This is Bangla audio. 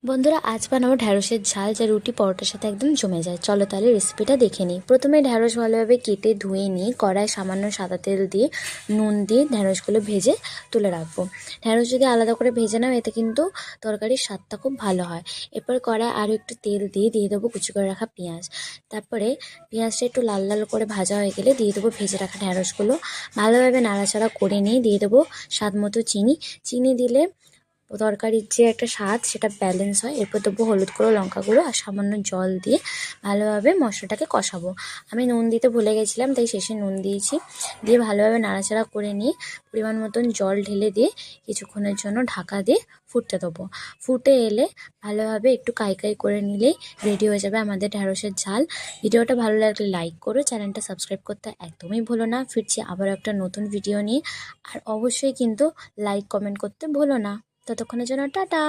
বন্ধুরা আজ বানাবো ঢ্যাঁড়সের ঝাল, যা রুটি পরোটার সাথে একদম জমে যায়। চলো তাহলে রেসিপিটা দেখে নিই। প্রথমে ঢ্যাঁড়স ভালোভাবে কেটে ধুয়ে নিয়ে কড়ায় সামান্য সাদা তেল দিয়ে নুন দিয়ে ঢ্যাঁড়সগুলো ভেজে তুলে রাখবো। ঢ্যাঁড়স যদি আলাদা করে ভেজে নাও, এতে কিন্তু তরকারির স্বাদটা খুব ভালো হয়। এরপর কড়ায় আরও একটু তেল দিয়ে দেবো কুচি করে রাখা পেঁয়াজ। তারপরে পেঁয়াজটা একটু লাল লাল করে ভাজা হয়ে গেলে দিয়ে দেবো ভেজে রাখা ঢ্যাঁড়সগুলো। ভালোভাবে নাড়াচাড়া করে নিয়ে দিয়ে দেবো স্বাদ মতো চিনি। চিনি দিলে তরকারির যে একটা স্বাদ সেটা ব্যালেন্স হয়। এরপর দেবো হলুদ গুঁড়ো, লঙ্কা গুঁড়ো আর সামান্য জল দিয়ে ভালোভাবে মশলাটাকে কষাবো। আমি নুন দিতে ভুলে গেছিলাম, তাই শেষে নুন দিয়েছি। দিয়ে ভালোভাবে নাড়াচাড়া করে নিয়ে পরিমাণ মতন জল ঢেলে দিয়ে কিছুক্ষণের জন্য ঢাকা দিয়ে ফুটতে দেবো। ফুটে এলে ভালোভাবে একটু কাই করে নিলেই রেডি হয়ে যাবে আমাদের ঢ্যাঁড়সের ঝাল। ভিডিওটা ভালো লাগলে লাইক করো, চ্যানেলটা সাবস্ক্রাইব করতে একদমই ভুলো না। ফিরছি আবার একটা নতুন ভিডিও নিয়ে। আর অবশ্যই কিন্তু লাইক কমেন্ট করতে ভুলো না। ততক্ষণের জন্য টাটা।